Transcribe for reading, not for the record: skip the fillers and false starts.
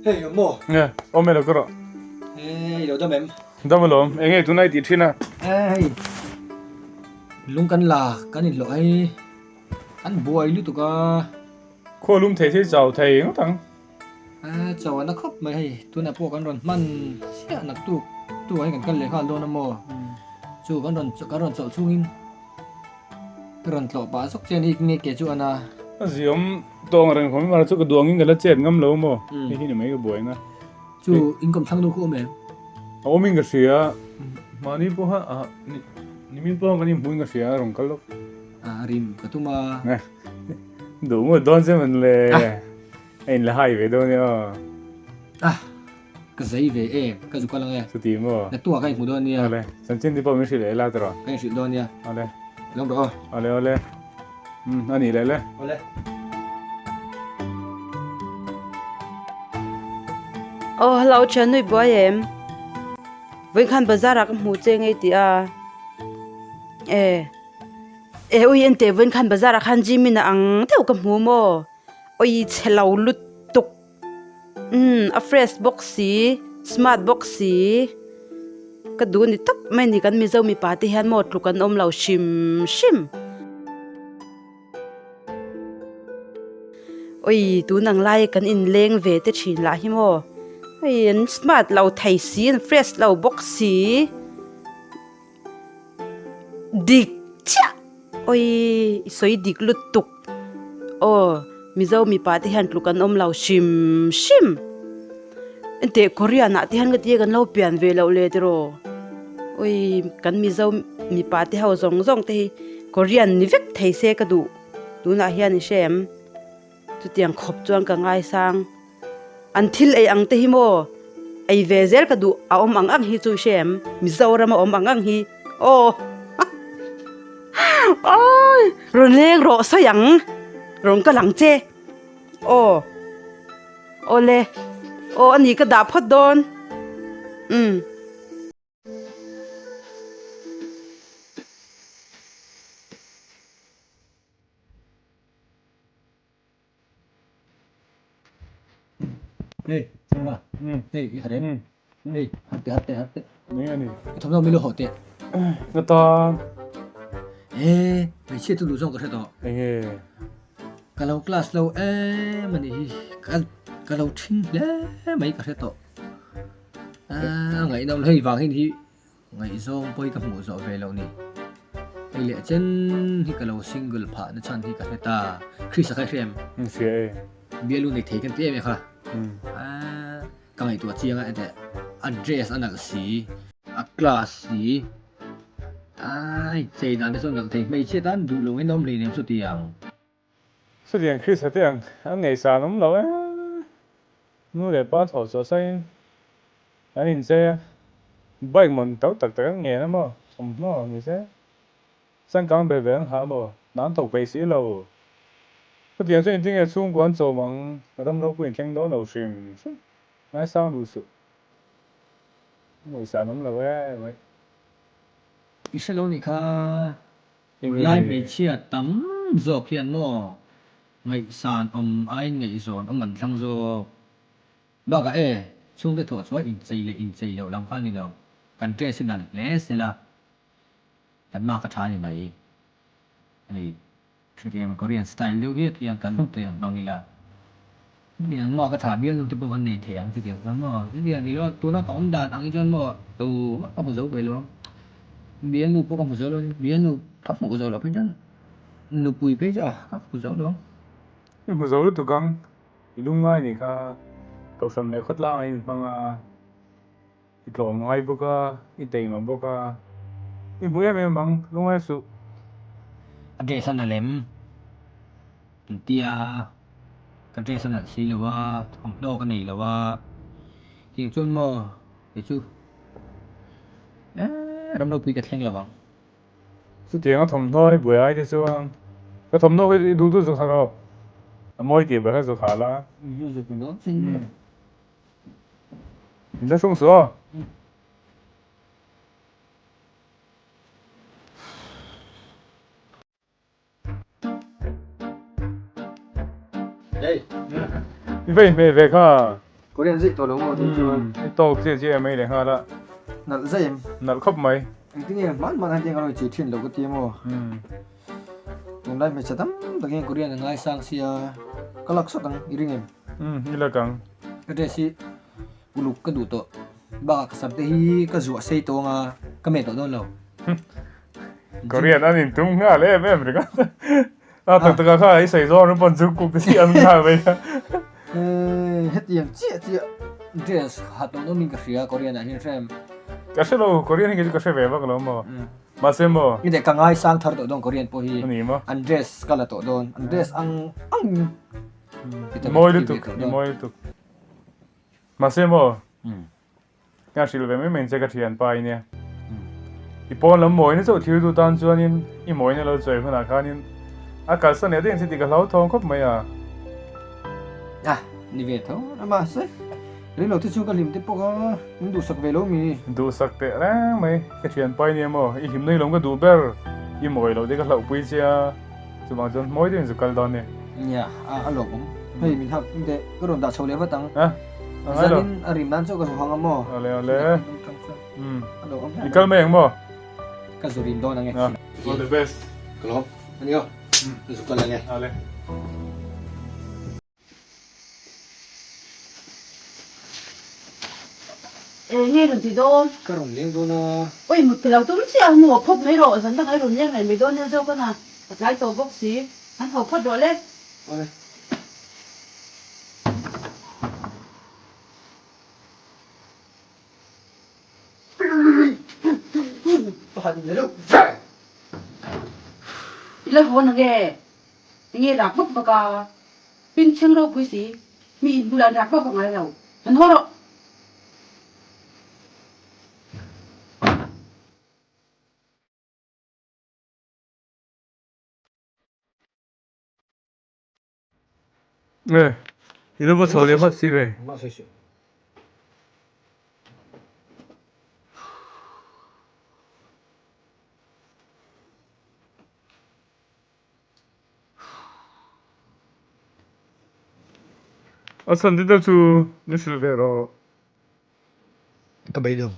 Hey, mo. Nghe, ôm mẹ lo cơ rồi. Hey, lo đâm em. Đâm vào lom, anh ấy tụi này đi trên à? Hey, lung kan la, kan in lo ai. Kan buai lu tu ka. Khoa lùm thấy giàu thấy nó thằng. Chawa na khop mai hey, tu na po kan ron man sia nak tu ai kan le kha lo na mo. Chu kan ron chol chungin. Ron tlo ba sok chen ik ni ke chu ana. Gì ông tông rằng không mà chút cái đuông cái là chết ngâm lâu mà. Cái gì mấy cái buổi nè. Chu income thang lu ko me. Ôm mình cái gì à? Mà đi po ha, mình po cái mình cái gì à, rong cái lúc. Rim ka tu ma. Nè, đủ một đòn xem mình là anh là hay vậy đâu nhá. Ka zai ve e, ka zu ka lang e. Số tiền mà. Na tu ka mu don nia. Ole, sẵn trên thì bao nhiêu tiền là rồi. Ka shi don nia. Ole, Long do. ole. Anh ấy lại. Ole. Hello Chen nuôi bữa em với khăn bazaar ra mu che ngay ti a ui anh te với khăn bazaar ra khăn jimi na ang theo cái mu mo oi chelau lut tuk a fresh boxy smart boxy cái đồ này tấp mấy ni kan mi zau mi pa ti han mo tlu kan om lau shim shim oi tu nang lai kan in leng ve te thin la hi mo Ây, smart lau thay xí, fresh lau box xí Địch chá Ôi, xoay địch lụt tục mi dâu mi pa thì hàn lukan om lau shim shim Anh tế Korean nạ thì hàn gật gan lau pian về lau lê rồi Ôi, kan mi dâu mi pa thì hao zong zong thì Korean ni vek thay xe ka du Du nạ hian ni xem Tu tiang khop chuang ka ngai sang Until ay ang tehi mo ay vezel ka du aom ang hi chu shem mizawra ma om ang hi ôi ron leng ro sayang rong ka lang che ole ani ka da phot don Hey, xem nào. Hey, hạt đấy. Hey, hạt đấy. Mấy anh ấy. Thầm đâu mới lo hot đấy. Cái to. Hey, mày chưa tu đủ xong cái đó. Anh ấy. Kalau kelas lâu mà đi kalau thinh đấy mấy cái đó. Ngày nào hay vàng thì ngày sau bơi gặp mùa gió về lâu nè. Hay lẽ chân thì kalau single part nó chăn thì cái ta khi sao cái em. Sẽ. Biết luôn để thấy cái tiệm này ha. Cái ngày tuổi chiang ấy để address anh là gì, class gì. Xây ra cái số lượng thì mấy chiếc单đủ luôn cái nôm lì niệm số tiền. Số tiền khi sẽ tiền, anh ngày sáng lắm lâu á. Nó để bắt đầu cho xây. Anh nhìn xe. Bây mình tấu tật tật nghe lắm mà. Không nó như thế. Sân港北边下嘛，南投北市路。個電雖然真係中國做夢，我諗都固然聽到路算，買生路數，冇啥諗路嘅喂。Ít lâu này kha, lại mấy chiếc tấm dọc hiện nó, ngày sàn ai ngày rồi mình thăng rồi, đó cái chung cái thổ số in chạy đâu làm phan đi đâu, cần trẻ xin là lẽ sẽ là, cần mà cái trái này này, cái game Korean style lưu viết thì cần không tiền bằng gì là, miếng mà cái trái biết luôn thì bộ vấn đề thèm thì kiểu lắm mà, cái gì thì nó tôi nó có đàn ăn cho nó từ không có dấu về luôn. Biar nu pokok musuh lo, biar nu tak musuh lo, macam nu pui peja, tak musuh lo. Nhưng mà dấu tụi con, thì lúc ngay thì kha, cậu sầm này khuất lao này bằng thì cậu ngay bốc cái tiền mà bốc cái bữa em bằng lúc ngay sự. Ada sana lem, tia, ada sana si lawa, thong do cái này lawa, thì chun mo, thì chu, ram đâu pui cái theng lawa. Số tiền nó thầm thôi, bữa ai thì sao ăn, cái thầm thôi cái đủ đủ số sao, mỗi tiền bữa cái số khá là. Rồi cái đó xin.你在送死？Đây, Vậy mẹ về ha. Korean dịch tổ lông thì chưa Tàu chị mấy để ha đó. nợ dây em Nợ khóc mấy. anh tiếng em mát anh tiếng nói chỉ thiên đầu cái tiếng mà hôm nay mình sẽ tắm tất nhiên Korean là ngay sang xia cái lắc sắc tăng iring em Như là càng. cái đấy si uluk cái đủ tổ ba cái sắm hi cái rùa xây tổ nga cái mẹ tổ đó lâu Korean anh nhìn tung ngã lẽ em rồi đó. Tụi tụi cái ấy xảy ra nó còn giúp cuộc cái gì ăn ngã vậy. hết tiền chia dress hạt tổ nó mình cái gì Korean là hiện xem Cái số đâu Korean cái cái về vậy mà. Mà xem mà. như thế càng ngay sang thar tổ đông Korean po hi Anh mà. undress cái là tổ đông undress ang Môi được môi được. Mà xem mà. Cái sự về mấy mình sẽ cái chuyện bài nè. Ipon làm mồi nó chỗ thiếu tụi tan cho nên im mồi nó lâu rồi hơn là cái nên cái sân này thì sẽ cái lâu thong khóc mấy à. Ni về thôi mà sẽ lấy lâu thì chúng ta làm tiếp có mình đủ sắc về lâu mi Đủ sắc tệ đó mấy cái chuyện bài nè mà im này lòng cái đủ bèr im mồi lâu thì cái lâu bùi chia chúng bằng chân mồi thì mình cái đó nè. nha alo cũng hey mình học để cái đồn đã sâu lên vắt tăng À, gia đình rim nan cho cái hàng âm mò ale. alo ông Ikal mấy anh mà. cái số rim đó là nghe All the best. kalau anh yêu suka là nghe Ale. nghe rồi thì đôn cái rồng liêng đó nó ôi một cái đầu tôi sẽ ăn một phút mấy rồi dẫn ta cái rồi nhé này mấy đôn nhân dâu cái nào lái tàu bốc xí ăn hộp phút rồi lên ôi Hadi yürü. lên hồn nghe là phút bạc à pin chân đâu quý sĩ mi du lịch đặt bạc ngày nào anh thôi rồi 네. 이런 거 전에 봤지 왜? Mà phải sửa. Asan dito su nisilo pero. Cái bẫy đường